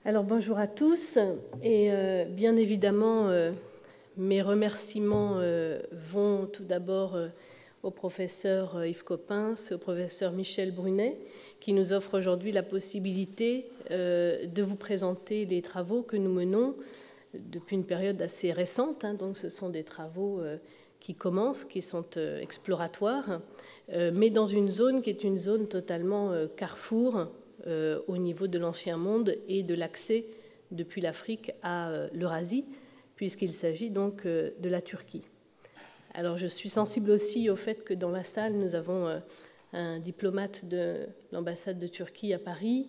Alors bonjour à tous et bien évidemment mes remerciements vont tout d'abord au professeur Yves Coppens, au professeur Michel Brunet qui nous offre aujourd'hui la possibilité de vous présenter les travaux que nous menons depuis une période assez récente, donc ce sont des travaux qui commencent, qui sont exploratoires, mais dans une zone qui est une zone totalement carrefour au niveau de l'ancien monde et de l'accès depuis l'Afrique à l'Eurasie, puisqu'il s'agit donc de la Turquie. Alors je suis sensible aussi au fait que dans la salle, nous avons un diplomate de l'ambassade de Turquie à Paris,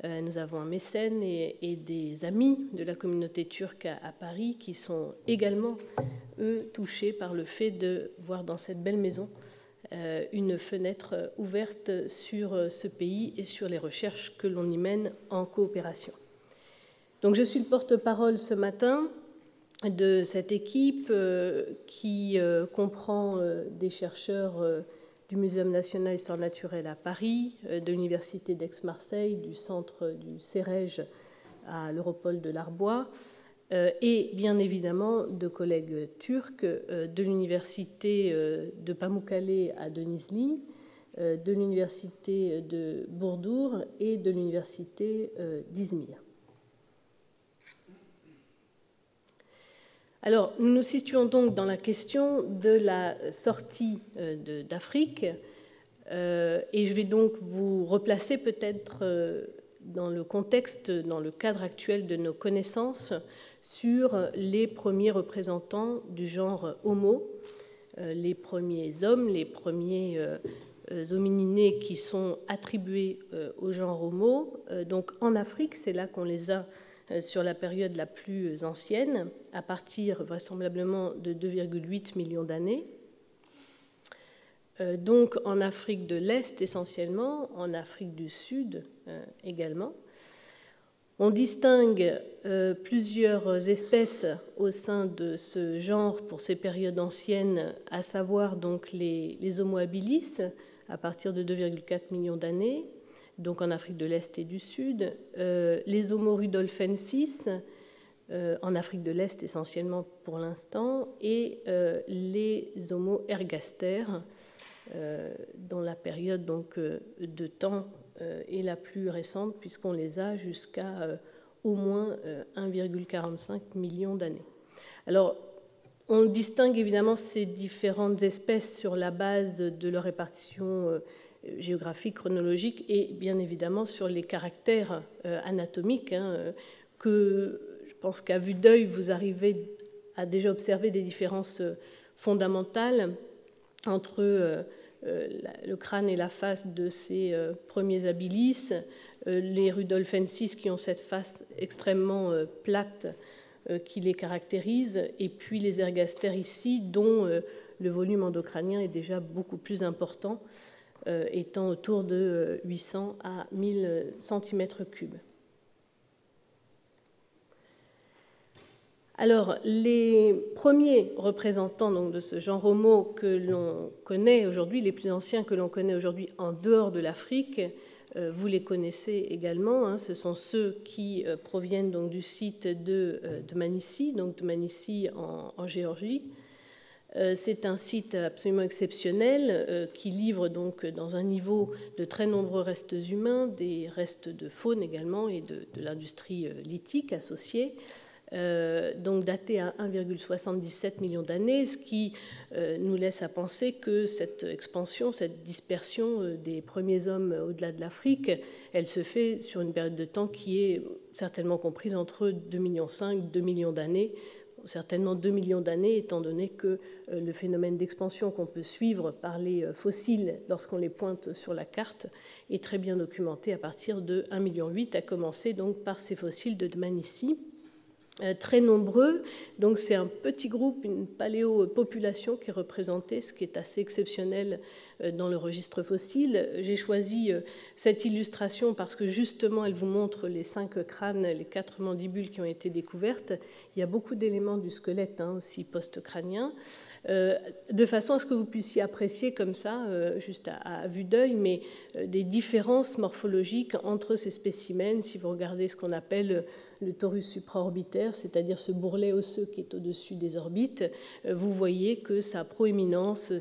nous avons un mécène et des amis de la communauté turque à Paris qui sont également, eux, touchés par le fait de voir dans cette belle maison une fenêtre ouverte sur ce pays et sur les recherches que l'on y mène en coopération. Donc je suis le porte-parole ce matin de cette équipe qui comprend des chercheurs du Muséum national d'histoire naturelle à Paris, de l'Université d'Aix-Marseille, du centre du CEREJ à l'Europole de l'Arbois, et bien évidemment de collègues turcs de l'Université de Pamukkale à Denizli, de l'Université de Burdur et de l'Université d'Izmir. Alors, nous nous situons donc dans la question de la sortie d'Afrique, et je vais donc vous replacer peut-être dans le contexte, dans le cadre actuel de nos connaissances sur les premiers représentants du genre Homo, les premiers hommes, les premiers homininés qui sont attribués au genre Homo. Donc en Afrique, c'est là qu'on les a sur la période la plus ancienne, à partir vraisemblablement de 2,8 millions d'années. Donc en Afrique de l'Est essentiellement, en Afrique du Sud également. On distingue plusieurs espèces au sein de ce genre pour ces périodes anciennes, à savoir donc les Homo habilis à partir de 2,4 millions d'années, donc en Afrique de l'Est et du Sud, les Homo rudolfensis en Afrique de l'Est essentiellement pour l'instant, et les Homo ergaster dans la période donc, de temps est la plus récente puisqu'on les a jusqu'à au moins 1,45 million d'années. Alors, on distingue évidemment ces différentes espèces sur la base de leur répartition géographique, chronologique et bien évidemment sur les caractères anatomiques que je pense qu'à vue d'œil, vous arrivez à déjà observer des différences fondamentales entre le crâne et la face de ces premiers habilis, les rudolfensis qui ont cette face extrêmement plate qui les caractérise, et puis les ergaster ici, dont le volume endocrânien est déjà beaucoup plus important, étant autour de 800 à 1000 cm3. Alors, les premiers représentants donc, de ce genre Homo que l'on connaît aujourd'hui, les plus anciens que l'on connaît aujourd'hui en dehors de l'Afrique, vous les connaissez également, ce sont ceux qui proviennent donc, du site de Dmanisi, donc Dmanisi en Géorgie. C'est un site absolument exceptionnel qui livre donc dans un niveau de très nombreux restes humains, des restes de faune également et de l'industrie lithique associée. Donc daté à 1,77 million d'années, ce qui nous laisse à penser que cette expansion, cette dispersion des premiers hommes au-delà de l'Afrique, elle se fait sur une période de temps qui est certainement comprise entre 2,5 millions et 2 millions d'années, certainement 2 millions d'années, étant donné que le phénomène d'expansion qu'on peut suivre par les fossiles lorsqu'on les pointe sur la carte est très bien documenté à partir de 1,8 million, à commencer donc par ces fossiles de Dmanisi. très nombreux. Donc c'est un petit groupe, une paléopopulation qui est représentée, ce qui est assez exceptionnel dans le registre fossile. J'ai choisi cette illustration parce que justement elle vous montre les 5 crânes, les 4 mandibules qui ont été découvertes. Il y a beaucoup d'éléments du squelette aussi post-crânien, de façon à ce que vous puissiez apprécier comme ça, juste à vue d'œil, mais des différences morphologiques entre ces spécimens. Si vous regardez ce qu'on appelle le torus supraorbitaire, c'est-à-dire ce bourrelet osseux qui est au-dessus des orbites, vous voyez que sa proéminence,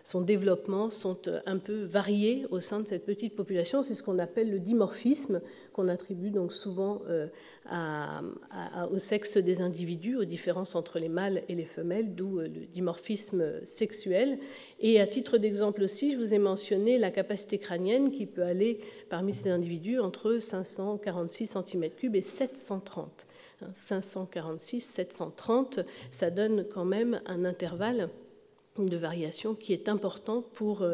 son développement sont un peu variés au sein de cette petite population. C'est ce qu'on appelle le dimorphisme, qu'on attribue donc souvent au sexe des individus, aux différences entre les mâles et les femelles, d'où le dimorphisme sexuel. Et à titre d'exemple aussi, je vous ai mentionné la capacité crânienne qui peut aller parmi ces individus entre 546 cm3 et 730. 546, 730, ça donne quand même un intervalle de variation qui est important pour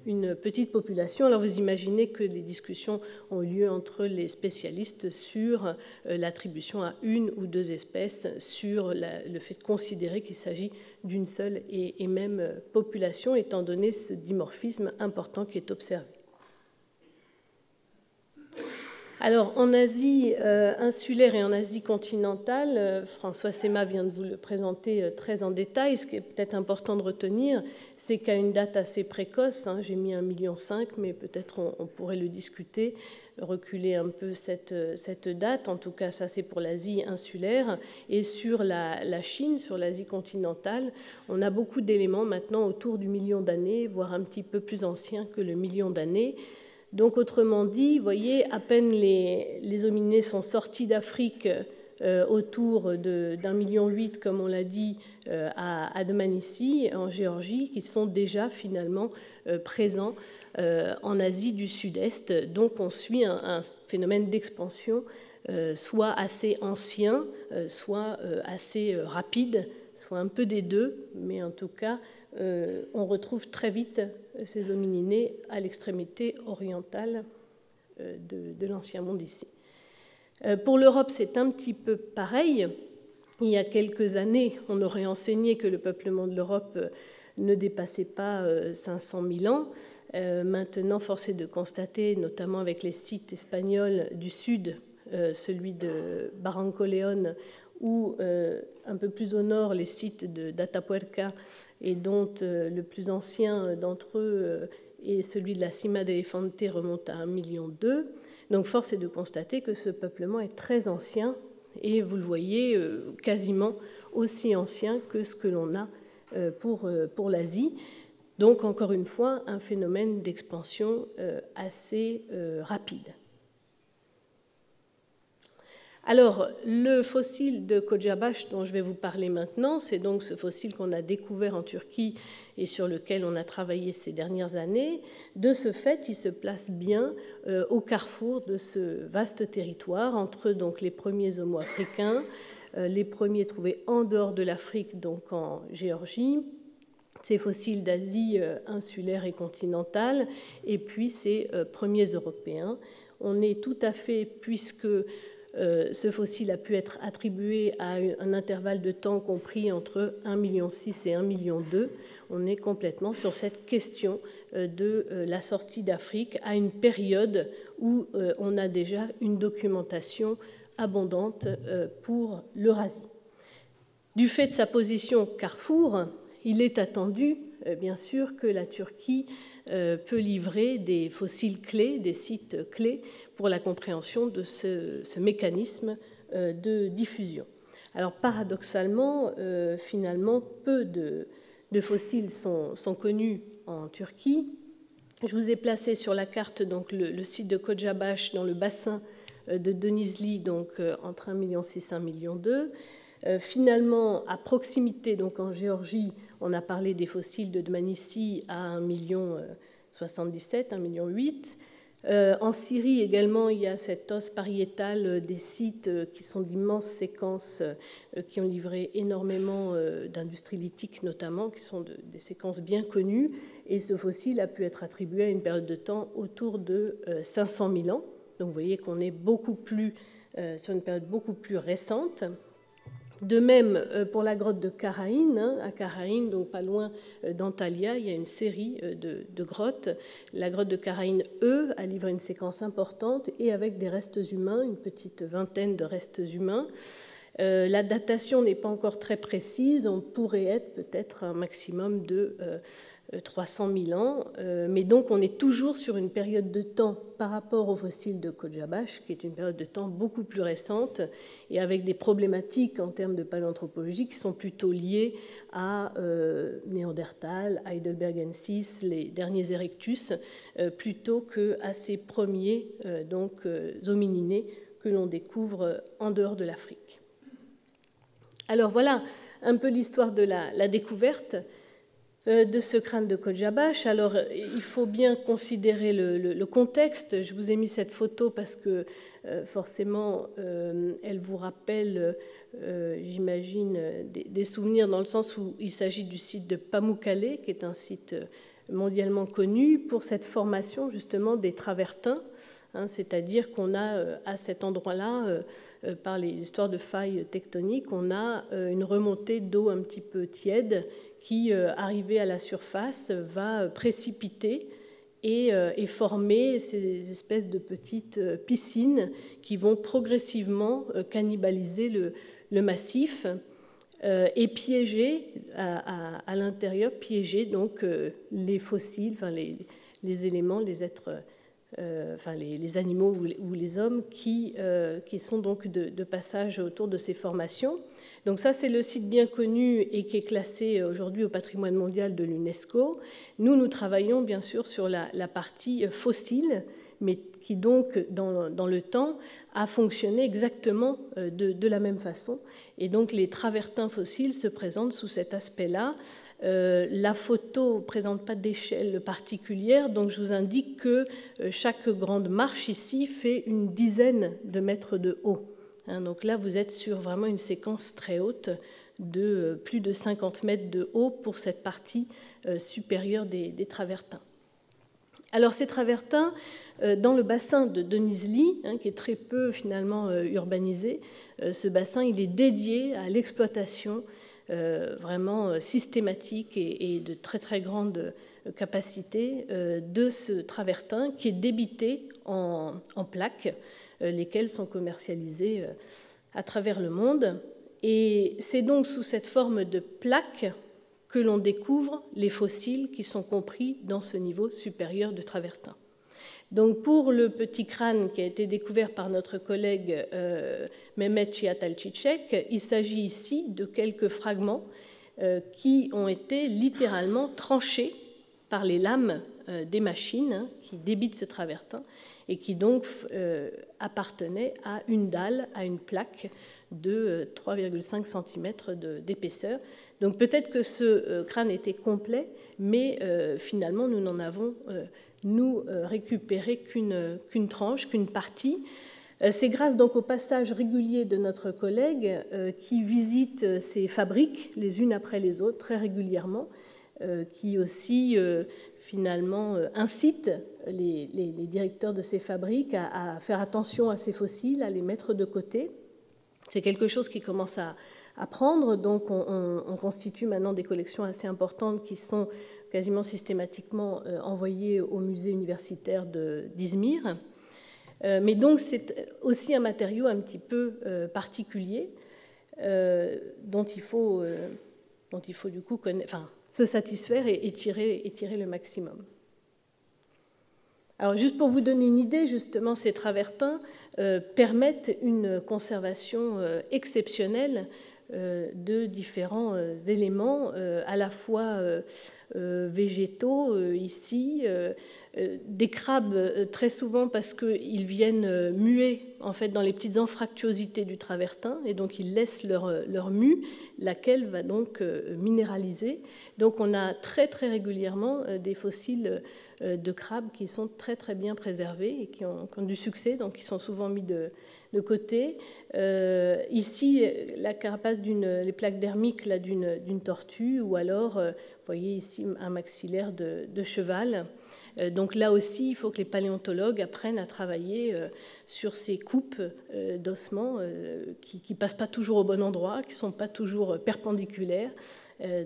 une petite population. Alors vous imaginez que les discussions ont eu lieu entre les spécialistes sur l'attribution à une ou deux espèces, sur le fait de considérer qu'il s'agit d'une seule et même population, étant donné ce dimorphisme important qui est observé. Alors, en Asie insulaire et en Asie continentale, François Sema vient de vous le présenter très en détail. Ce qui est peut-être important de retenir, c'est qu'à une date assez précoce, j'ai mis 1,5 million, mais peut-être on pourrait le discuter, reculer un peu cette date. En tout cas, ça c'est pour l'Asie insulaire. Et sur la Chine, sur l'Asie continentale, on a beaucoup d'éléments maintenant autour du million d'années, voire un petit peu plus anciens que le million d'années. Donc, autrement dit, vous voyez, à peine les hominidés sont sortis d'Afrique autour d'1,8 million, comme on l'a dit, à Dmanisi, en Géorgie, qui sont déjà finalement présents en Asie du Sud-Est. Donc, on suit un phénomène d'expansion soit assez ancien, soit assez rapide, soit un peu des deux, mais en tout cas, on retrouve très vite ces homininés à l'extrémité orientale de l'ancien monde ici. Pour l'Europe, c'est un petit peu pareil. Il y a quelques années, on aurait enseigné que le peuplement de l'Europe ne dépassait pas 500 000 ans. Maintenant, force est de constater, notamment avec les sites espagnols du sud, celui de Barranco León, ou un peu plus au nord, les sites d'Atapuerca, et dont le plus ancien d'entre eux est celui de la Cima de Elefante, remonte à 1,2 million. Donc force est de constater que ce peuplement est très ancien, et vous le voyez, quasiment aussi ancien que ce que l'on a pour l'Asie. Donc encore une fois, un phénomène d'expansion assez rapide. Alors, le fossile de Kocabaş dont je vais vous parler maintenant, c'est donc ce fossile qu'on a découvert en Turquie et sur lequel on a travaillé ces dernières années. De ce fait, il se place bien au carrefour de ce vaste territoire entre donc les premiers Homo africains, les premiers trouvés en dehors de l'Afrique, donc en Géorgie, ces fossiles d'Asie insulaire et continentale, et puis ces premiers Européens. On est tout à fait, puisque ce fossile a pu être attribué à un intervalle de temps compris entre 1,6 million et 1,2 million. On est complètement sur cette question de la sortie d'Afrique à une période où on a déjà une documentation abondante pour l'Eurasie. Du fait de sa position carrefour, il est attendu, bien sûr, que la Turquie peut livrer des fossiles clés, des sites clés pour la compréhension de ce mécanisme de diffusion. Alors paradoxalement, finalement, peu de fossiles sont connus en Turquie. Je vous ai placé sur la carte donc, le site de Kocabaş dans le bassin de Denizli, donc entre 1,6 million et 1,2 million. Finalement, à proximité, donc en Géorgie, on a parlé des fossiles de Dmanisi à 1,77 million, 1,8 million. En Syrie également, il y a cet os pariétal des sites qui sont d'immenses séquences qui ont livré énormément d'industries lithiques notamment, qui sont des séquences bien connues. Et ce fossile a pu être attribué à une période de temps autour de 500 000 ans. Donc vous voyez qu'on est beaucoup plus sur une période beaucoup plus récente. De même pour la grotte de Caraïne, à Caraïne, donc pas loin d'Antalya, il y a une série de grottes. La grotte de Caraïne, a livré une séquence importante et avec des restes humains, une petite vingtaine de restes humains. La datation n'est pas encore très précise, on pourrait être peut-être un maximum de 300 000 ans, mais donc on est toujours sur une période de temps par rapport aux fossiles de Kodjabash, qui est une période de temps beaucoup plus récente, et avec des problématiques en termes de paléanthropologie qui sont plutôt liées à Néandertal, Heidelbergensis, les derniers Erectus, plutôt qu'à ces premiers homininés que l'on découvre en dehors de l'Afrique. Alors voilà un peu l'histoire de la découverte de ce crâne de Kodjabash. Alors, il faut bien considérer le contexte. Je vous ai mis cette photo parce que, forcément, elle vous rappelle, j'imagine, des souvenirs dans le sens où il s'agit du site de Pamukkale, qui est un site mondialement connu pour cette formation, justement, des travertins. C'est-à-dire qu'on a, à cet endroit-là, par les histoires de failles tectoniques, on a une remontée d'eau un petit peu tiède qui, arrivé à la surface, va précipiter et former ces espèces de petites piscines qui vont progressivement cannibaliser le massif et piéger à l'intérieur, piéger donc les fossiles, enfin les éléments, les êtres, les animaux ou les hommes qui sont donc de passage autour de ces formations. Donc ça, c'est le site bien connu et qui est classé aujourd'hui au patrimoine mondial de l'UNESCO. Nous travaillons bien sûr sur la partie fossile, mais qui donc, dans le temps, a fonctionné exactement de la même façon. Et donc les travertins fossiles se présentent sous cet aspect-là. La photo ne présente pas d'échelle particulière, donc je vous indique que chaque grande marche ici fait une dizaine de mètres de haut. Donc là, vous êtes sur vraiment une séquence très haute de plus de 50 mètres de haut pour cette partie supérieure des travertins. Alors ces travertins, dans le bassin de Denizli, qui est très peu finalement urbanisé, ce bassin il est dédié à l'exploitation vraiment systématique et de très très grande capacité de ce travertin qui est débité en plaques, lesquelles sont commercialisées à travers le monde. Et c'est donc sous cette forme de plaques que l'on découvre les fossiles qui sont compris dans ce niveau supérieur de travertin. Donc pour le petit crâne qui a été découvert par notre collègue Mehmet Cihatalcicek, il s'agit ici de quelques fragments qui ont été littéralement tranchés par les lames des machines qui débitent ce travertin et qui donc appartenaient à une dalle, à une plaque de 3,5 cm d'épaisseur. Donc peut-être que ce crâne était complet, mais finalement nous n'en avons récupéré qu'une tranche, qu'une partie. C'est grâce donc au passage régulier de notre collègue qui visite ces fabriques les unes après les autres très régulièrement, qui aussi finalement incite les directeurs de ces fabriques à faire attention à ces fossiles, à les mettre de côté. C'est quelque chose qui commence à prendre, donc on constitue maintenant des collections assez importantes qui sont quasiment systématiquement envoyées au musée universitaire d'Izmir. Mais donc c'est aussi un matériau un petit peu particulier dont il faut du coup se satisfaire et tirer le maximum. Alors juste pour vous donner une idée, justement, ces travertins permettent une conservation exceptionnelle de différents éléments, à la fois végétaux ici, des crabes très souvent parce qu'ils viennent muer en fait dans les petites anfractuosités du travertin et donc ils laissent leur mue, laquelle va donc minéraliser. Donc on a très très régulièrement des fossiles de crabes qui sont très très bien préservés et qui ont du succès, donc qui sont souvent mis de côté. Ici, la carapace les plaques dermiques d'une tortue, ou alors, vous voyez ici un maxillaire de cheval. Donc là aussi, il faut que les paléontologues apprennent à travailler sur ces coupes d'ossements qui ne passent pas toujours au bon endroit, qui ne sont pas toujours perpendiculaires.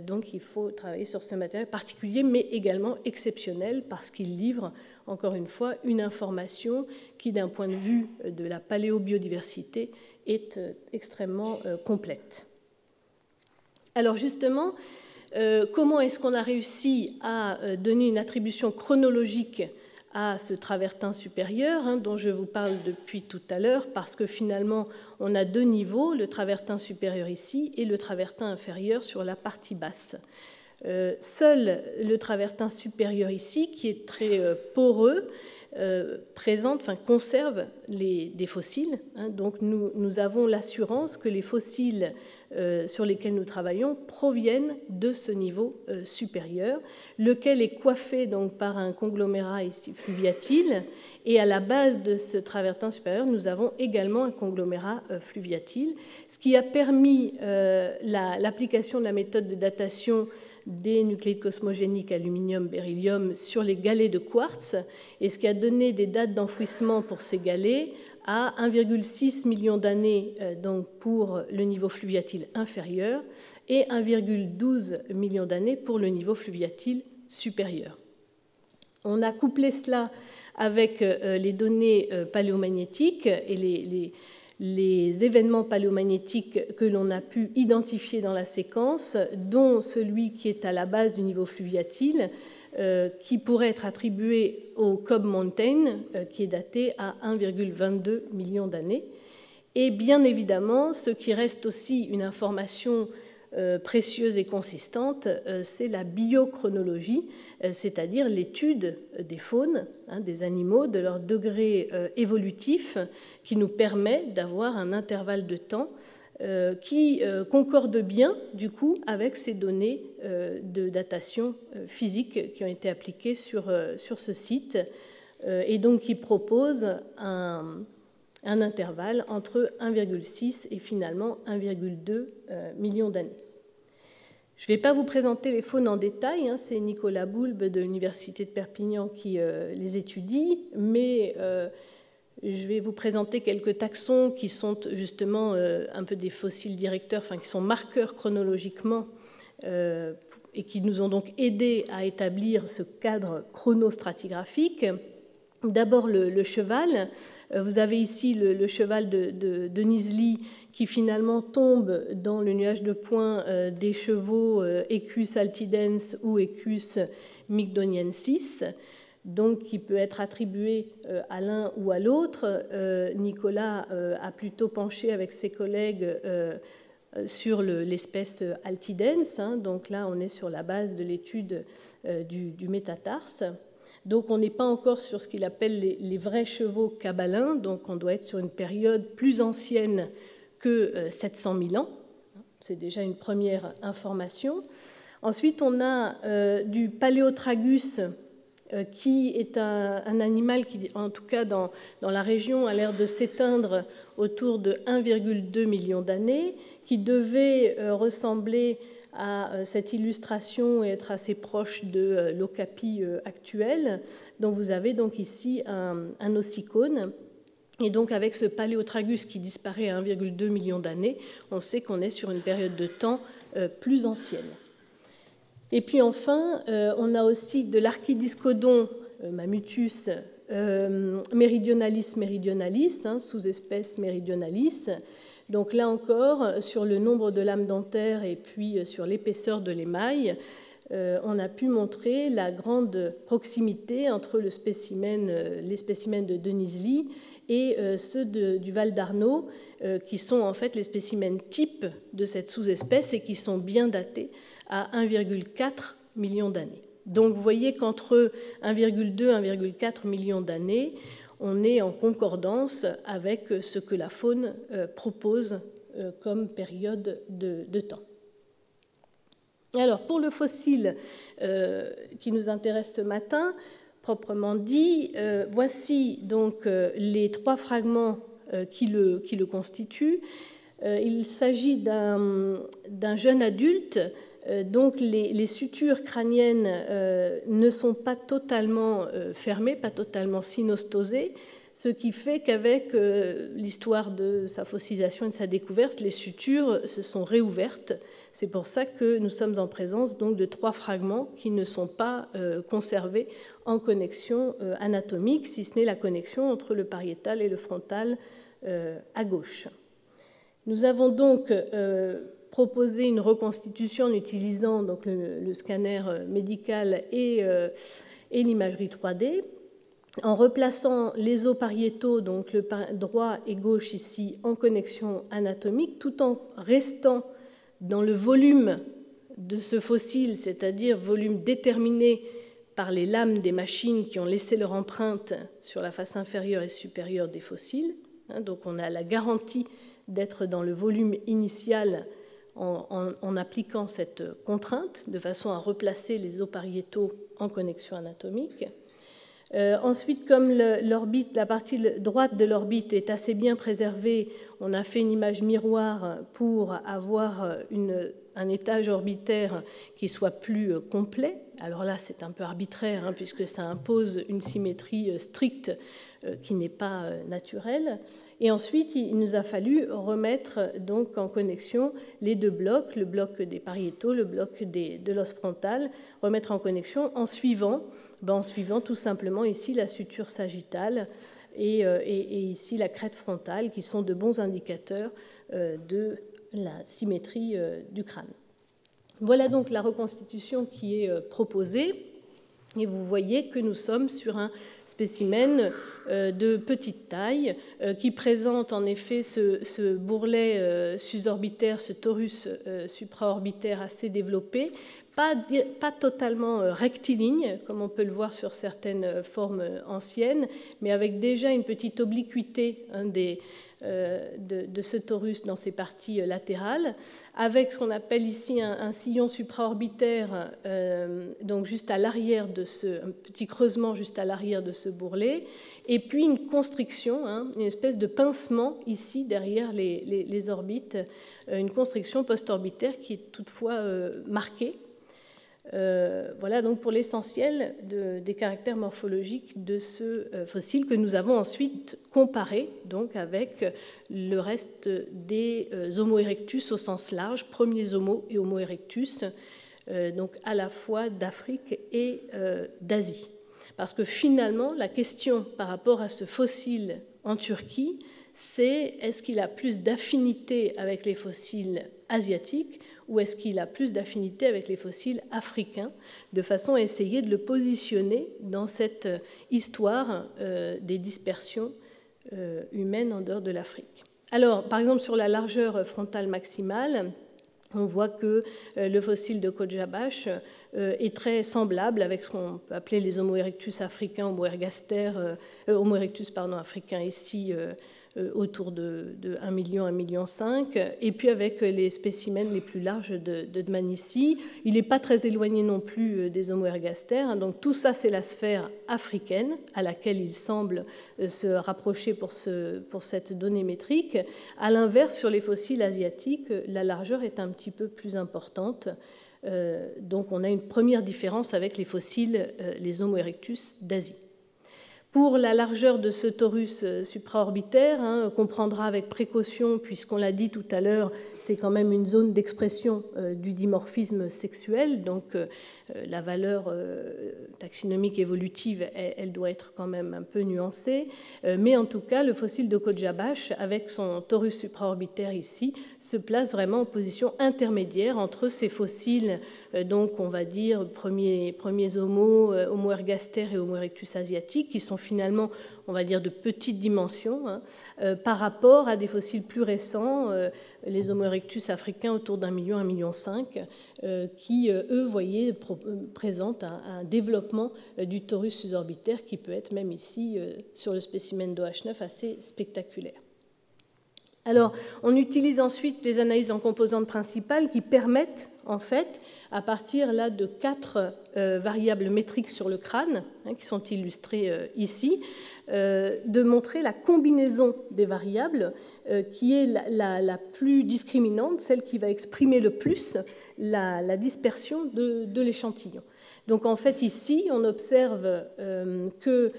Donc il faut travailler sur ce matériel particulier, mais également exceptionnel, parce qu'il livre, encore une fois, une information qui, d'un point de vue de la paléobiodiversité, est extrêmement complète. Alors justement, comment est-ce qu'on a réussi à donner une attribution chronologique à ce travertin supérieur, dont je vous parle depuis tout à l'heure, parce que finalement, on a deux niveaux, le travertin supérieur ici et le travertin inférieur sur la partie basse. Seul le travertin supérieur ici, qui est très poreux, conserve des fossiles. Donc nous avons l'assurance que les fossiles sur lesquels nous travaillons proviennent de ce niveau supérieur, lequel est coiffé donc par un conglomérat ici fluviatile, et à la base de ce travertin supérieur, nous avons également un conglomérat fluviatile, ce qui a permis l'application de la méthode de datation des nucléides cosmogéniques aluminium-beryllium sur les galets de quartz, et ce qui a donné des dates d'enfouissement pour ces galets à 1,6 million d'années donc pour le niveau fluviatile inférieur et 1,12 million d'années pour le niveau fluviatile supérieur. On a couplé cela avec les données paléomagnétiques et les événements paléomagnétiques que l'on a pu identifier dans la séquence, dont celui qui est à la base du niveau fluviatile, qui pourrait être attribué au Cobb Mountain, qui est daté à 1,22 million d'années. Et bien évidemment, ce qui reste aussi une information précieuse et consistante, c'est la biochronologie, c'est-à-dire l'étude des faunes, des animaux, de leur degré évolutif, qui nous permet d'avoir un intervalle de temps qui concorde bien, du coup, avec ces données de datation physique qui ont été appliquées sur ce site, et donc qui proposent un intervalle entre 1,6 et finalement 1,2 million d'années. Je ne vais pas vous présenter les faunes en détail, c'est Nicolas Boulbe de l'Université de Perpignan qui les étudie, mais je vais vous présenter quelques taxons qui sont justement un peu des fossiles directeurs, qui sont marqueurs chronologiquement et qui nous ont donc aidés à établir ce cadre chronostratigraphique. D'abord le cheval. Vous avez ici le cheval de Nisley qui finalement tombe dans le nuage de points des chevaux Equus altidens ou Equus mygdoniensis, donc qui peut être attribué à l'un ou à l'autre. Nicolas a plutôt penché avec ses collègues sur l'espèce altidens, donc là on est sur la base de l'étude du métatarse. Donc on n'est pas encore sur ce qu'il appelle les vrais chevaux cabalins, donc on doit être sur une période plus ancienne que 700 000 ans. C'est déjà une première information. Ensuite, on a du Paléotragus, qui est un animal qui, en tout cas dans la région, a l'air de s'éteindre autour de 1,2 million d'années, qui devait ressembler à cette illustration et être assez proche de l'ocapi actuel, dont vous avez donc ici un ossicône. Et donc avec ce Paléotragus qui disparaît à 1,2 million d'années, on sait qu'on est sur une période de temps plus ancienne. Et puis enfin, on a aussi de l'Archidiscodon Mammutus meridionalis meridionalis, sous-espèce meridionalis. Donc là encore, sur le nombre de lames dentaires et puis sur l'épaisseur de l'émail, on a pu montrer la grande proximité entre les spécimens de Denizli et ceux du Val d'Arnaud, qui sont en fait les spécimens types de cette sous-espèce et qui sont bien datés à 1,4 million d'années. Donc vous voyez qu'entre 1,2 et 1,4 million d'années, on est en concordance avec ce que la faune propose comme période de temps. Alors, pour le fossile qui nous intéresse ce matin, proprement dit, voici donc les trois fragments qui le constituent. Il s'agit d'un jeune adulte Donc les sutures crâniennes ne sont pas totalement fermées, pas totalement synostosées, ce qui fait qu'avec l'histoire de sa fossilisation et de sa découverte, les sutures se sont réouvertes. C'est pour ça que nous sommes en présence donc de 3 fragments qui ne sont pas conservés en connexion anatomique, si ce n'est la connexion entre le pariétal et le frontal à gauche. Nous avons donc proposé une reconstitution en utilisant donc le scanner médical et l'imagerie 3D, en replaçant les os pariétaux, donc le droit et gauche ici, en connexion anatomique, tout en restant dans le volume de ce fossile, c'est-à-dire volume déterminé par les lames des machines qui ont laissé leur empreinte sur la face inférieure et supérieure des fossiles. Donc on a la garantie d'être dans le volume initial en appliquant cette contrainte, de façon à replacer les os pariétaux en connexion anatomique. Ensuite, comme l'orbite, la partie droite de l'orbite est assez bien préservée, on a fait une image miroir pour avoir un étage orbitaire qui soit plus complet. Alors là, c'est un peu arbitraire, puisque ça impose une symétrie stricte qui n'est pas naturelle. Et ensuite, il nous a fallu remettre donc en connexion les 2 blocs, le bloc des pariétaux, le bloc de l'os frontal, remettre en connexion en suivant tout simplement ici la suture sagittale et ici la crête frontale, qui sont de bons indicateurs de la symétrie du crâne. Voilà donc la reconstitution qui est proposée, et vous voyez que nous sommes sur un spécimen de petite taille qui présente en effet ce bourrelet susorbitaire, ce torus supraorbitaire assez développé, pas totalement rectiligne, comme on peut le voir sur certaines formes anciennes, mais avec déjà une petite obliquité de ce torus dans ses parties latérales, avec ce qu'on appelle ici un sillon supraorbitaire, donc juste à l'arrière un petit creusement juste à l'arrière de ce bourrelet, et puis une constriction, une espèce de pincement ici derrière les orbites, une constriction post-orbitaire qui est toutefois marquée. Voilà donc pour l'essentiel des caractères morphologiques de ce fossile, que nous avons ensuite comparé donc avec le reste des Homo erectus au sens large, premiers Homo et Homo erectus, donc à la fois d'Afrique et d'Asie. Parce que finalement, la question par rapport à ce fossile en Turquie, c'est est-ce qu'il a plus d'affinité avec les fossiles asiatiques ou est-ce qu'il a plus d'affinité avec les fossiles africains, de façon à essayer de le positionner dans cette histoire des dispersions humaines en dehors de l'Afrique. Alors, par exemple, sur la largeur frontale maximale, on voit que le fossile de Kodjabash est très semblable avec ce qu'on peut appeler les Homo erectus africains, Homo erectus africains ici, autour de 1 million, 1,5 million, et puis avec les spécimens les plus larges de Dmanisi. Il n'est pas très éloigné non plus des Homo ergaster, donc tout ça c'est la sphère africaine à laquelle il semble se rapprocher pour cette donnée métrique. À l'inverse, sur les fossiles asiatiques, la largeur est un petit peu plus importante. Donc on a une première différence avec les fossiles, les Homo erectus d'Asie. Pour la largeur de ce torus supraorbitaire, qu'on prendra avec précaution, puisqu'on l'a dit tout à l'heure, c'est quand même une zone d'expression du dimorphisme sexuel, donc la valeur taxinomique évolutive, elle doit être quand même un peu nuancée, mais en tout cas, le fossile de Kodjabash, avec son torus supraorbitaire ici, se place vraiment en position intermédiaire entre ces fossiles, donc on va dire premiers Homo, Homo ergaster et Homo erectus asiatiques, qui sont finalement, on va dire, de petite dimension, par rapport à des fossiles plus récents, les Homo erectus africains autour d'1 million, 1,5 million, qui, eux, voyez, présentent un développement du torus susorbitaire qui peut être même ici, sur le spécimen d'OH9, assez spectaculaire. Alors, on utilise ensuite les analyses en composantes principales qui permettent, en fait, à partir là de 4 variables métriques sur le crâne, qui sont illustrées ici, de montrer la combinaison des variables qui est la plus discriminante, celle qui va exprimer le plus la dispersion de l'échantillon. Donc en fait ici, on observe que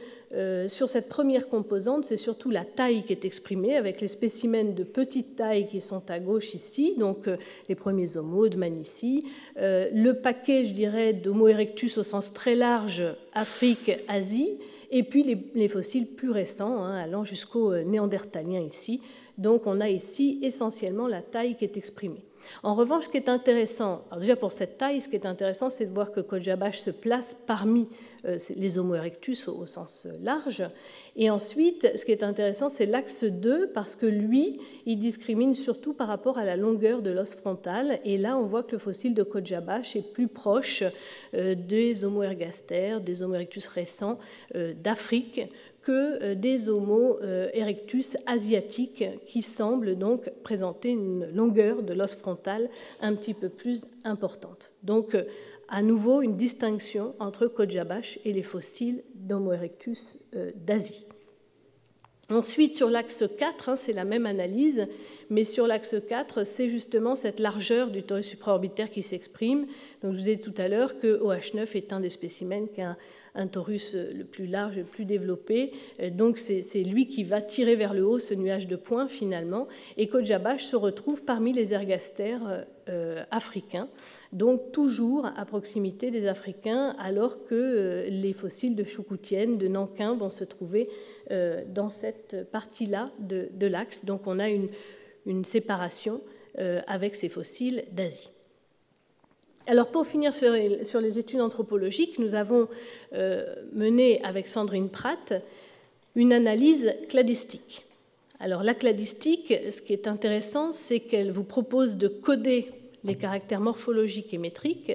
sur cette première composante, c'est surtout la taille qui est exprimée, avec les spécimens de petite taille qui sont à gauche ici, donc les premiers Homo de Manici, le paquet, je dirais, d'Homo erectus au sens très large, Afrique, Asie, et puis les fossiles plus récents, allant jusqu'au néandertalien ici. Donc on a ici essentiellement la taille qui est exprimée. En revanche, ce qui est intéressant, alors déjà pour cette taille, ce qui est intéressant, c'est de voir que Kodjabash se place parmi les Homo erectus au sens large. Et ensuite, ce qui est intéressant, c'est l'axe 2, parce que lui, il discrimine surtout par rapport à la longueur de l'os frontal. Et là, on voit que le fossile de Kodjabash est plus proche des Homo ergaster, des Homo erectus récents d'Afrique, que des Homo erectus asiatiques qui semblent donc présenter une longueur de l'os frontal un petit peu plus importante. Donc, à nouveau, une distinction entre Kodjabash et les fossiles d'Homo erectus d'Asie. Ensuite, sur l'axe 4, c'est la même analyse, mais sur l'axe 4, c'est justement cette largeur du torus supraorbitaire qui s'exprime. Donc, je vous ai dit tout à l'heure que OH9 est un des spécimens qui a un torus le plus large, le plus développé. Donc, c'est lui qui va tirer vers le haut ce nuage de points, finalement. Et Kodjabash se retrouve parmi les ergastères africains, donc toujours à proximité des Africains, alors que les fossiles de Choukoutienne, de Nankin, vont se trouver dans cette partie-là de l'axe. Donc, on a une séparation avec ces fossiles d'Asie. Alors, pour finir sur les études anthropologiques, nous avons mené avec Sandrine Pratt une analyse cladistique. Alors, la cladistique, ce qui est intéressant, c'est qu'elle vous propose de coder les caractères morphologiques et métriques,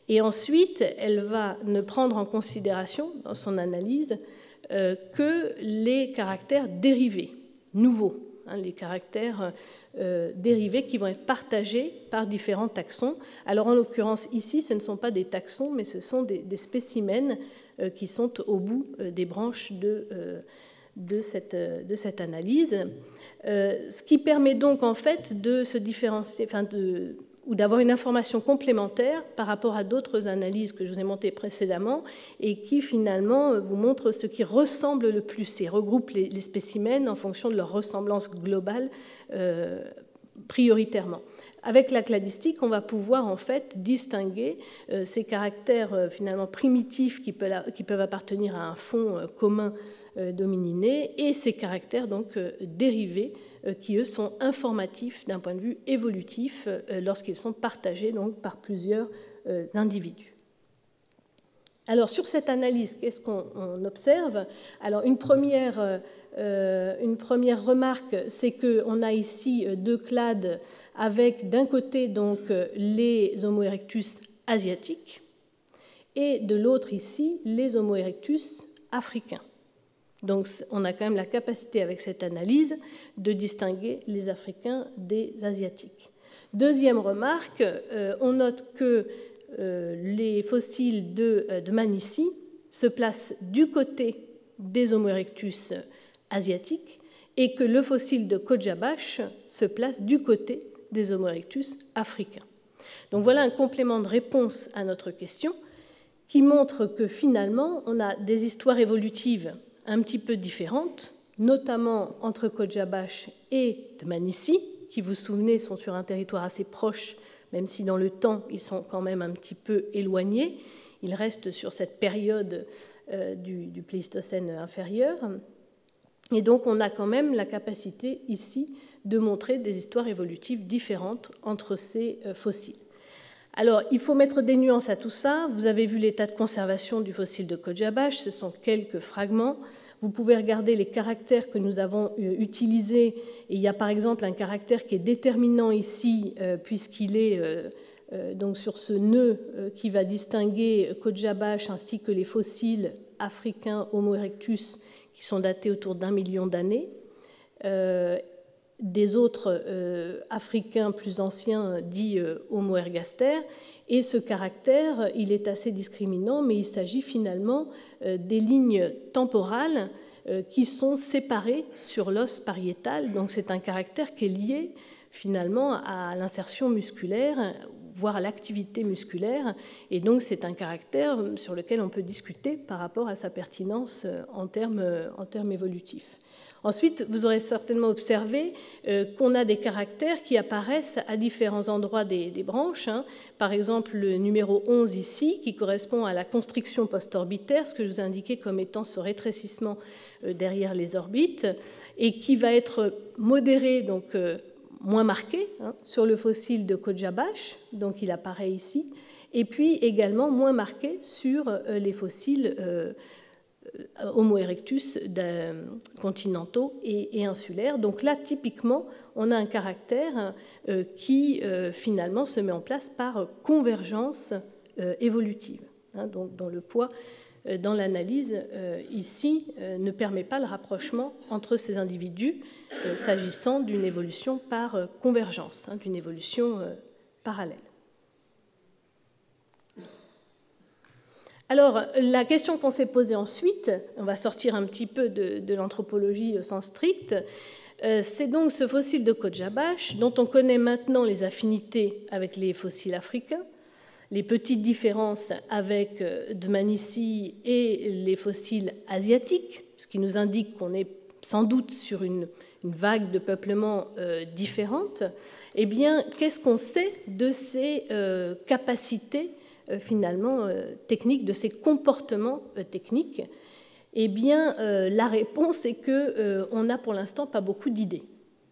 et ensuite, elle va ne prendre en considération dans son analyse que les caractères dérivés, nouveaux, les caractères dérivés qui vont être partagés par différents taxons. Alors en l'occurrence ici, ce ne sont pas des taxons, mais ce sont des spécimens qui sont au bout des branches de cette analyse. Ce qui permet donc en fait de se différencier, ou d'avoir une information complémentaire par rapport à d'autres analyses que je vous ai montrées précédemment et qui finalement vous montrent ce qui ressemble le plus et regroupe les spécimens en fonction de leur ressemblance globale prioritairement. Avec la cladistique, on va pouvoir en fait distinguer ces caractères finalement primitifs qui peuvent appartenir à un fond commun domininé et ces caractères donc dérivés qui eux sont informatifs d'un point de vue évolutif lorsqu'ils sont partagés donc par plusieurs individus. Alors sur cette analyse, qu'est-ce qu'on observe? Alors une première remarque, c'est qu'on a ici deux clades avec d'un côté donc les Homo erectus asiatiques et de l'autre ici les Homo erectus africains. Donc on a quand même la capacité avec cette analyse de distinguer les Africains des Asiatiques. Deuxième remarque, on note que les fossiles de Manici se placent du côté des Homo erectus asiatiques et que le fossile de Kodjabash se place du côté des Homo erectus africains. Donc voilà un complément de réponse à notre question qui montre que finalement on a des histoires évolutives un petit peu différentes, notamment entre Kodjabash et Dmanisi, qui, vous vous souvenez, sont sur un territoire assez proche, même si dans le temps, ils sont quand même un petit peu éloignés. Ils restent sur cette période du Pléistocène inférieur. Et donc, on a quand même la capacité ici de montrer des histoires évolutives différentes entre ces fossiles. Alors, il faut mettre des nuances à tout ça. Vous avez vu l'état de conservation du fossile de Kodjabash, ce sont quelques fragments. Vous pouvez regarder les caractères que nous avons utilisés. Et il y a par exemple un caractère qui est déterminant ici, puisqu'il est donc sur ce nœud qui va distinguer Kodjabash ainsi que les fossiles africains Homo erectus qui sont datés autour d'1 million d'années. des autres Africains plus anciens dits Homo ergaster. Et ce caractère, il est assez discriminant, mais il s'agit finalement des lignes temporales qui sont séparées sur l'os pariétal. Donc c'est un caractère qui est lié finalement à l'insertion musculaire, voire à l'activité musculaire. Et donc c'est un caractère sur lequel on peut discuter par rapport à sa pertinence en termes évolutifs. Ensuite, vous aurez certainement observé qu'on a des caractères qui apparaissent à différents endroits des branches. Par exemple, le numéro 11 ici, qui correspond à la constriction postorbitaire, ce que je vous ai indiqué comme étant ce rétrécissement derrière les orbites, et qui va être modéré, donc moins marqué, sur le fossile de Kodjabash, donc il apparaît ici, et puis également moins marqué sur les fossiles Homo erectus continentaux et insulaires. Donc là, typiquement, on a un caractère qui finalement se met en place par convergence évolutive, dont le poids dans l'analyse ici ne permet pas le rapprochement entre ces individus s'agissant d'une évolution par convergence, d'une évolution parallèle. Alors, la question qu'on s'est posée ensuite, on va sortir un petit peu de l'anthropologie au sens strict, c'est donc ce fossile de Kodjabash, dont on connaît maintenant les affinités avec les fossiles africains, les petites différences avec Dmanisi et les fossiles asiatiques, ce qui nous indique qu'on est sans doute sur une vague de peuplement différente. Eh bien, qu'est-ce qu'on sait de ces capacités finalement techniques, de ces comportements techniques? Eh bien, la réponse est qu'on n'a pour l'instant pas beaucoup d'idées.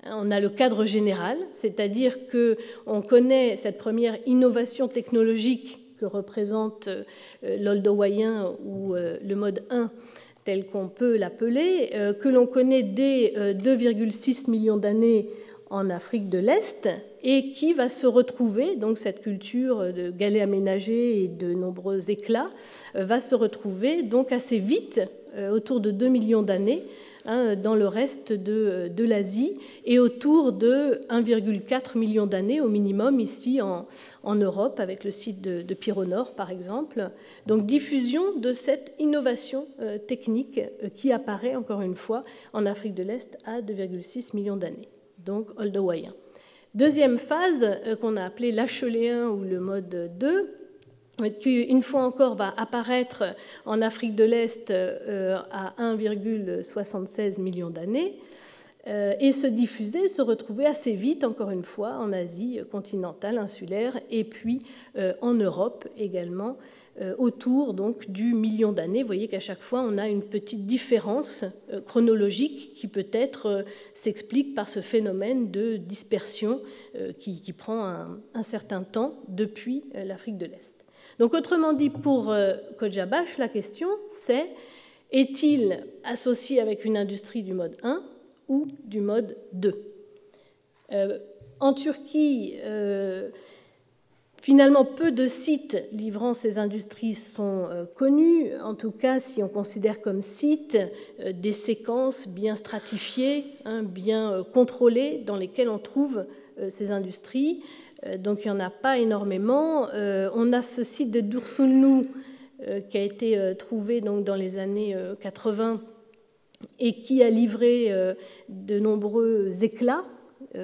On a le cadre général, c'est-à-dire qu'on connaît cette première innovation technologique que représente l'oldowayen ou le mode 1, tel qu'on peut l'appeler, que l'on connaît dès 2,6 millions d'années en Afrique de l'Est, et qui va se retrouver, donc cette culture de galets aménagés et de nombreux éclats, va se retrouver donc assez vite, autour de 2 millions d'années, dans le reste de l'Asie, et autour de 1,4 million d'années au minimum ici en Europe, avec le site de Pyronore par exemple. Donc diffusion de cette innovation technique qui apparaît encore une fois en Afrique de l'Est à 2,6 millions d'années, donc oldowayen. Deuxième phase qu'on a appelée l'acheléen ou le mode 2, qui une fois encore va apparaître en Afrique de l'Est à 1,76 million d'années et se diffuser, se retrouver assez vite, encore une fois, en Asie continentale, insulaire, et puis en Europe également, autour donc du million d'années. Vous voyez qu'à chaque fois, on a une petite différence chronologique qui peut-être s'explique par ce phénomène de dispersion qui prend un certain temps depuis l'Afrique de l'Est. Donc, autrement dit, pour Kodjabash, la question, c'est est-il associé avec une industrie du mode 1 ou du mode 2 ? En Turquie, finalement, peu de sites livrant ces industries sont connus, en tout cas si on considère comme sites des séquences bien stratifiées, bien contrôlées, dans lesquelles on trouve ces industries. Donc il n'y en a pas énormément. On a ce site de Dursunlu qui a été trouvé donc dans les années 80 et qui a livré de nombreux éclats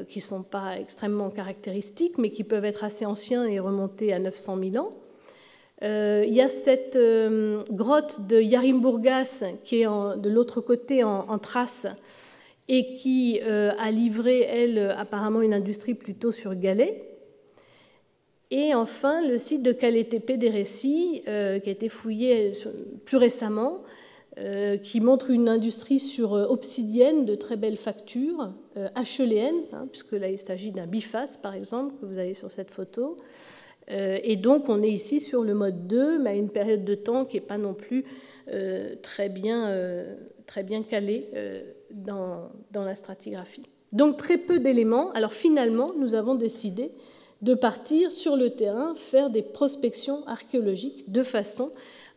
qui ne sont pas extrêmement caractéristiques, mais qui peuvent être assez anciens et remonter à 900 000 ans. Il y a cette grotte de Yarimburgas qui est de l'autre côté en Thrace et qui a livré, elle, apparemment une industrie plutôt sur galets. Et enfin, le site de Kaletepe des Récits, qui a été fouillé plus récemment, qui montre une industrie sur obsidienne de très belle facture, acheléenne, puisque là il s'agit d'un biface par exemple, que vous avez sur cette photo. Et donc on est ici sur le mode 2, mais à une période de temps qui n'est pas non plus très bien calée dans la stratigraphie. Donc très peu d'éléments. Alors finalement, nous avons décidé de partir sur le terrain, faire des prospections archéologiques de façon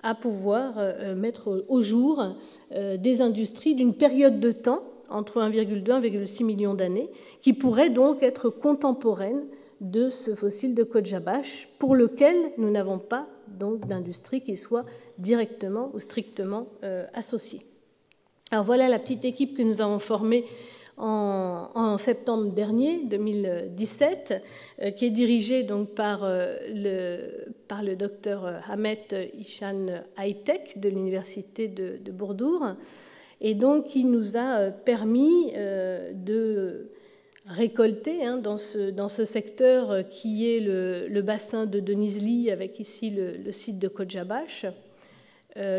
à pouvoir mettre au jour des industries d'une période de temps entre 1,2 et 1,6 million d'années, qui pourrait donc être contemporaine de ce fossile de Kodjabash, pour lequel nous n'avons pas donc d'industrie qui soit directement ou strictement associée. Alors voilà la petite équipe que nous avons formée en septembre dernier, 2017, qui est dirigée donc par le docteur Ahmet Ishan Aytek de l'université de Burdur, et donc qui nous a permis de récolter dans ce secteur qui est le bassin de Denizli, avec ici le site de Kodjabash,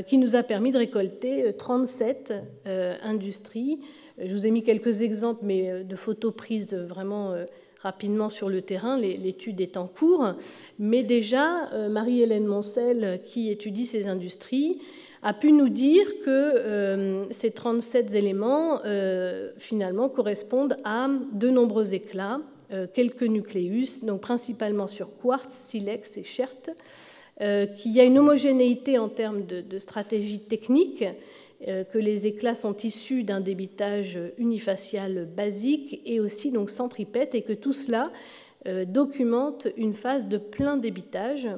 qui nous a permis de récolter 37 industries. Je vous ai mis quelques exemples, mais de photos prises vraiment rapidement sur le terrain. L'étude est en cours. Mais déjà, Marie-Hélène Moncel, qui étudie ces industries, a pu nous dire que ces 37 éléments, finalement, correspondent à de nombreux éclats, quelques nucléus, donc principalement sur quartz, silex et chert, qu'il y a une homogénéité en termes de stratégie technique, que les éclats sont issus d'un débitage unifacial basique et aussi donc centripète, et que tout cela documente une phase de plein débitage.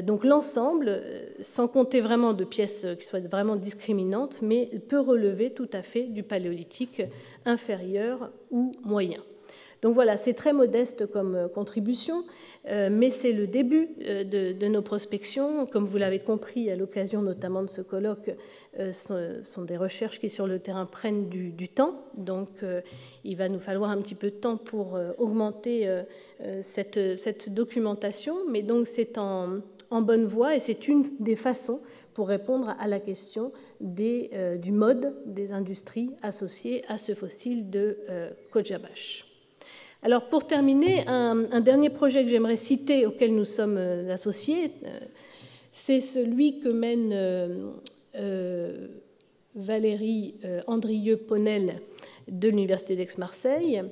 Donc l'ensemble, sans compter vraiment de pièces qui soient vraiment discriminantes, mais peut relever tout à fait du paléolithique inférieur ou moyen. Donc voilà, c'est très modeste comme contribution, mais c'est le début de nos prospections. Comme vous l'avez compris, à l'occasion notamment de ce colloque, sont des recherches qui, sur le terrain, prennent du temps. Donc il va nous falloir un petit peu de temps pour augmenter cette documentation, mais donc c'est en bonne voie, et c'est une des façons pour répondre à la question du mode des industries associées à ce fossile de Kodjabash. Alors, pour terminer, un dernier projet que j'aimerais citer, auquel nous sommes associés, c'est celui que mène Valérie Andrieux-Ponel de l'Université d'Aix-Marseille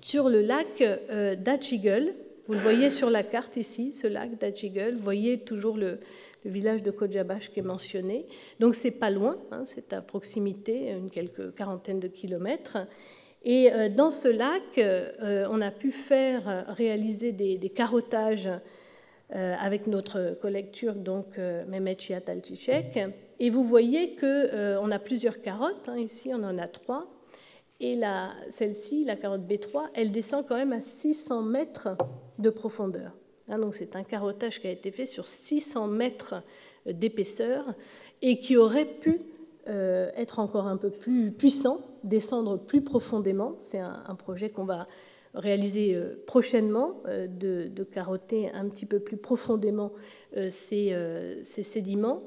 sur le lac d'Achigel. Vous le voyez sur la carte ici, ce lac d'Achigel. Vous voyez toujours le village de Kodjabash qui est mentionné. Donc, c'est pas loin, c'est à proximité, quelques quarantaine de kilomètres. Et dans ce lac, on a pu réaliser des carottages avec notre collègue turc, donc Mehmet Cihat Alçiçek. Et vous voyez qu'on a plusieurs carottes. Ici, on en a 3. Et celle-ci, la carotte B3, elle descend quand même à 600 mètres de profondeur. Donc c'est un carottage qui a été fait sur 600 mètres d'épaisseur et qui aurait pu être encore un peu plus puissant, descendre plus profondément. C'est un projet qu'on va réaliser prochainement, de carotter un petit peu plus profondément ces sédiments.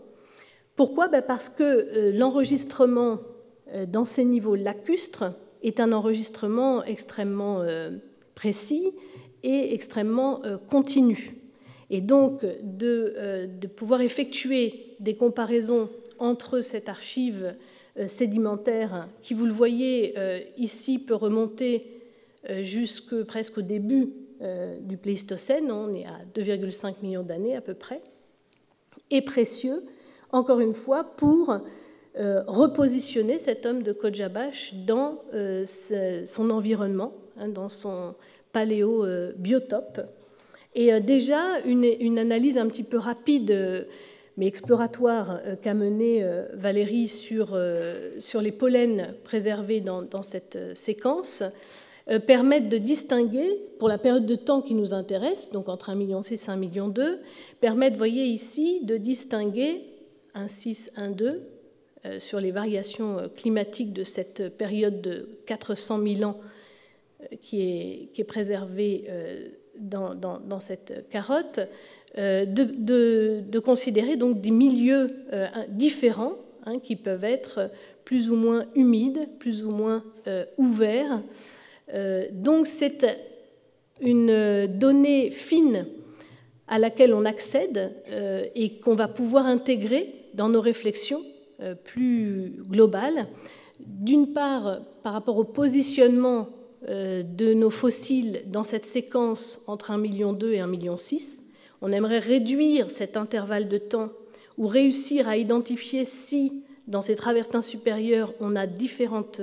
Pourquoi ? Parce que l'enregistrement dans ces niveaux lacustres est un enregistrement extrêmement précis et extrêmement continu. Et donc, de pouvoir effectuer des comparaisons entre cette archive sédimentaire, qui, vous le voyez ici, peut remonter jusque presque au début du Pléistocène, on est à 2,5 millions d'années à peu près, est précieux, encore une fois, pour repositionner cet homme de Kodjabash dans son environnement, dans son paléobiotope. Et déjà, une analyse un petit peu rapide, mais exploratoire, qu'a menée Valérie sur les pollens préservés dans cette séquence, permettent de distinguer, pour la période de temps qui nous intéresse, donc entre 1,6 million et 1,2 million, permettent, vous voyez ici, de distinguer 1,6, 1,2 sur les variations climatiques de cette période de 400 000 ans qui est préservée dans cette carotte, de considérer donc des milieux différents qui peuvent être plus ou moins humides, plus ou moins ouverts. Donc c'est une donnée fine à laquelle on accède et qu'on va pouvoir intégrer dans nos réflexions plus globales. D'une part, par rapport au positionnement de nos fossiles dans cette séquence entre 1,2 million et 1,6 million. On aimerait réduire cet intervalle de temps ou réussir à identifier si, dans ces travertins supérieurs, on a différentes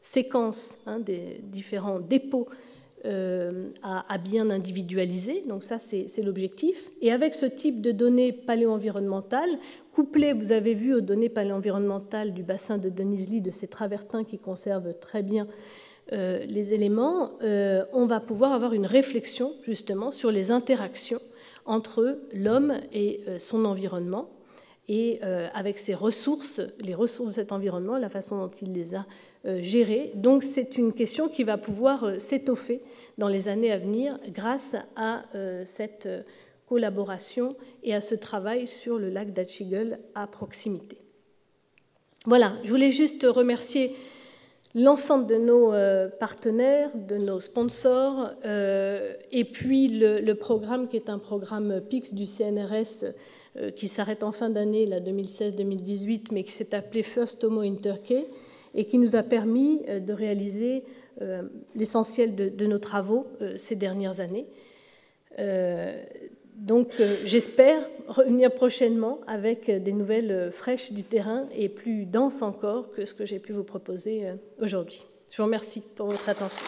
séquence des différents dépôts à bien individualiser. Donc ça, c'est l'objectif. Et avec ce type de données paléo-environnementales, couplées, vous avez vu, aux données paléo-environnementales du bassin de Denizli, de ces travertins qui conservent très bien les éléments, on va pouvoir avoir une réflexion justement sur les interactions entre l'homme et son environnement, et avec ses ressources, les ressources de cet environnement, la façon dont il les a gérées. Donc c'est une question qui va pouvoir s'étoffer dans les années à venir grâce à cette collaboration et à ce travail sur le lac d'Achigel à proximité. Voilà, je voulais juste remercier l'ensemble de nos partenaires, de nos sponsors, et puis le programme qui est un programme PIX du CNRS qui s'arrête en fin d'année, 2016-2018, mais qui s'est appelé First Homo in Turkey, et qui nous a permis de réaliser l'essentiel de nos travaux ces dernières années. Donc j'espère revenir prochainement avec des nouvelles fraîches du terrain et plus denses encore que ce que j'ai pu vous proposer aujourd'hui. Je vous remercie pour votre attention.